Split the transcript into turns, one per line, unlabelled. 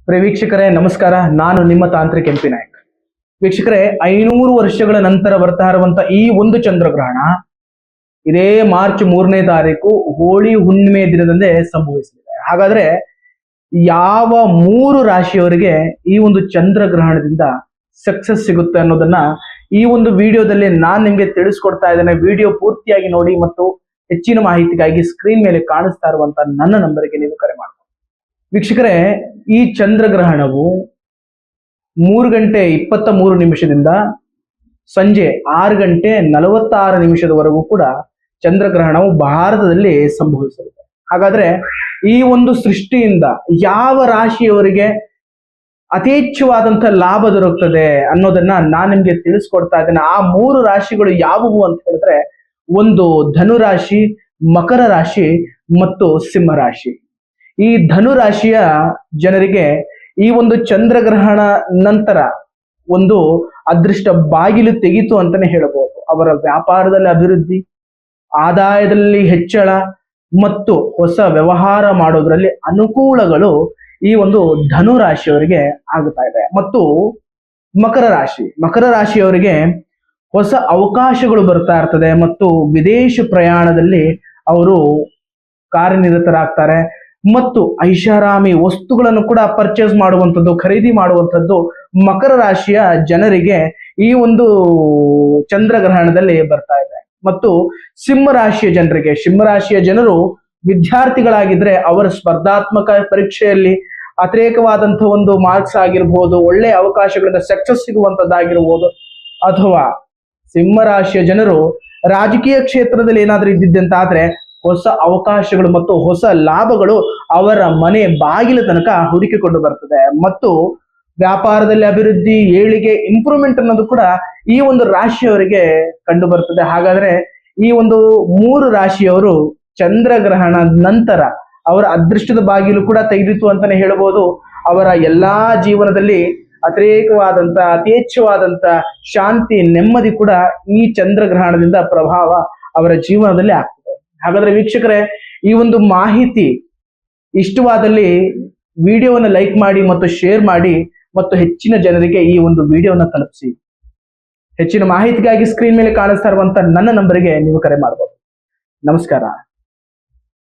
ವೀಕ್ಷಕರೇ ನಮಸ್ಕಾರ. ನಾನು ನಿಮ್ಮ ತಾಂತ್ರಿಕ ಎಂಪಿ ನಾಯಕ್. ವೀಕ್ಷಕರೇ, 500 ವರ್ಷಗಳ ನಂತರ ಬರ್ತಾ ಇರುವಂತ ಈ ಒಂದು ಚಂದ್ರಗ್ರಹಣ ಇದೇ ಮಾರ್ಚ್ 3ನೇ ತಾರೀಕು ಹೋಳಿ ಹುಣ್ಣಿಮೆ ದಿನದಂದೇ ಸಂಭವಿಸಲಿದೆ. ಹಾಗಾದ್ರೆ ಯಾವ 3 ರಾಶಿಯವರಿಗೆ ಈ ಒಂದು ಚಂದ್ರಗ್ರಹಣದಿಂದ ಸಕ್ಸಸ್ ಸಿಗುತ್ತೆ ಅನ್ನೋದನ್ನ ಈ ಒಂದು ವಿಡಿಯೋದಲ್ಲಿ ನಾನು ನಿಮ್ಗೆ ತಿಳಿಸ್ಕೊಡ್ತಾ ಇದ್ದೇನೆ. ವಿಡಿಯೋ ಪೂರ್ತಿಯಾಗಿ ನೋಡಿ ಮತ್ತು ಹೆಚ್ಚಿನ ಮಾಹಿತಿಗಾಗಿ ಸ್ಕ್ರೀನ್ ಮೇಲೆ ಕಾಣಿಸ್ತಾ ಇರುವಂತ ನನ್ನ ನಂಬರ್ಗೆ ನೀವು ಕರೆ ಮಾಡಬಹುದು. ವೀಕ್ಷಕರೇ, ಈ ಚಂದ್ರಗ್ರಹಣವು 3:23 ಸಂಜೆ 6:46 ಕೂಡ ಚಂದ್ರಗ್ರಹಣವು ಭಾರತದಲ್ಲಿ ಸಂಭವಿಸಲಿದೆ. ಹಾಗಾದ್ರೆ ಈ ಒಂದು ಸೃಷ್ಟಿಯಿಂದ ಯಾವ ರಾಶಿಯವರಿಗೆ ಅತೀಚ್ಛವಾದಂತಹ ಲಾಭ ದೊರಕುತ್ತದೆ ಅನ್ನೋದನ್ನ ನಾನು ನಿಮ್ಗೆ ತಿಳಿಸ್ಕೊಡ್ತಾ ಇದ್ದೇನೆ. ಆ 3 ರಾಶಿಗಳು ಯಾವುವು ಅಂತ ಹೇಳಿದ್ರೆ, ಒಂದು ಧನುರಾಶಿ, ಮಕರ ರಾಶಿ ಮತ್ತು ಸಿಂಹ ರಾಶಿ. ಈ ಧನುರಾಶಿಯ ಜನರಿಗೆ ಈ ಒಂದು ಚಂದ್ರಗ್ರಹಣ ನಂತರ ಒಂದು ಅದೃಷ್ಟ ಬಾಗಿಲು ತೆಗೀತು ಅಂತಾನೆ ಹೇಳಬಹುದು. ಅವರ ವ್ಯಾಪಾರದಲ್ಲಿ ಅಭಿವೃದ್ಧಿ, ಆದಾಯದಲ್ಲಿ ಹೆಚ್ಚಳ ಮತ್ತು ಹೊಸ ವ್ಯವಹಾರ ಮಾಡೋದ್ರಲ್ಲಿ ಅನುಕೂಲಗಳು ಈ ಒಂದು ಧನುರಾಶಿಯವರಿಗೆ ಆಗುತ್ತಾ ಇದೆ. ಮತ್ತು ಮಕರ ರಾಶಿಯವರಿಗೆ ಹೊಸ ಅವಕಾಶಗಳು ಬರ್ತಾ ಇರ್ತದೆ ಮತ್ತು ವಿದೇಶ ಪ್ರಯಾಣದಲ್ಲಿ ಅವರು ಕಾರ್ಯನಿರತರಾಗ್ತಾರೆ ಮತ್ತು ಐಷಾರಾಮಿ ವಸ್ತುಗಳನ್ನು ಕೂಡ ಪರ್ಚೇಸ್ ಮಾಡುವಂಥದ್ದು, ಖರೀದಿ ಮಾಡುವಂಥದ್ದು ಮಕರ ರಾಶಿಯ ಜನರಿಗೆ ಈ ಒಂದು ಚಂದ್ರಗ್ರಹಣದಲ್ಲಿ ಬರ್ತಾ ಇದೆ. ಮತ್ತು ಸಿಂಹರಾಶಿಯ ಜನರು ವಿದ್ಯಾರ್ಥಿಗಳಾಗಿದ್ರೆ ಅವರ ಸ್ಪರ್ಧಾತ್ಮಕ ಪರೀಕ್ಷೆಯಲ್ಲಿ ಅತಿರೇಕವಾದಂತಹ ಒಂದು ಮಾರ್ಕ್ಸ್ ಆಗಿರ್ಬೋದು, ಒಳ್ಳೆ ಅವಕಾಶಗಳಿಂದ ಸಕ್ಸಸ್ ಸಿಗುವಂತದ್ದಾಗಿರ್ಬೋದು, ಅಥವಾ ಸಿಂಹರಾಶಿಯ ಜನರು ರಾಜಕೀಯ ಕ್ಷೇತ್ರದಲ್ಲಿ ಏನಾದ್ರೂ ಇದ್ದಿದ್ದಂತಾದ್ರೆ ಹೊಸ ಅವಕಾಶಗಳು ಮತ್ತು ಹೊಸ ಲಾಭಗಳು ಅವರ ಮನೆ ಬಾಗಿಲ ತನಕ ಹುಡುಕಿಕೊಂಡು ಬರ್ತದೆ. ಮತ್ತು ವ್ಯಾಪಾರದಲ್ಲಿ ಅಭಿವೃದ್ಧಿ, ಏಳಿಗೆ, ಇಂಪ್ರೂವ್ಮೆಂಟ್ ಅನ್ನೋದು ಕೂಡ ಈ ಒಂದು ರಾಶಿಯವರಿಗೆ ಕಂಡು ಬರ್ತದೆ. ಹಾಗಾದ್ರೆ ಈ ಒಂದು 3 ರಾಶಿಯವರು ಚಂದ್ರಗ್ರಹಣ ನಂತರ ಅವರ ಅದೃಷ್ಟದ ಬಾಗಿಲು ಕೂಡ ತೆಗೆದಿತ್ತು ಅಂತಾನೆ ಹೇಳ್ಬೋದು. ಅವರ ಎಲ್ಲಾ ಜೀವನದಲ್ಲಿ ಯಥೇಚ್ಛವಾದಂತ ಶಾಂತಿ, ನೆಮ್ಮದಿ ಕೂಡ ಈ ಚಂದ್ರಗ್ರಹಣದಿಂದ ಪ್ರಭಾವ ಅವರ ಜೀವನದಲ್ಲಿ ಆಗ್ತದೆ. ಹಾಗಾದ್ರೆ ವೀಕ್ಷಕರೇ, ಈ ಒಂದು ಮಾಹಿತಿ ಇಷ್ಟವಾದಲ್ಲಿ ವಿಡಿಯೋವನ್ನು ಲೈಕ್ ಮಾಡಿ ಮತ್ತು ಶೇರ್ ಮಾಡಿ ಮತ್ತು ಹೆಚ್ಚಿನ ಜನರಿಗೆ ಈ ಒಂದು ವಿಡಿಯೋನ ತಲುಪಿಸಿ. ಹೆಚ್ಚಿನ ಮಾಹಿತಿಗಾಗಿ ಸ್ಕ್ರೀನ್ ಮೇಲೆ ಕಾಣಿಸ್ತಾ ಇರುವಂತ ನನ್ನ ನಂಬರಿಗೆ ನೀವು ಕರೆ ಮಾಡಬಹುದು. ನಮಸ್ಕಾರ.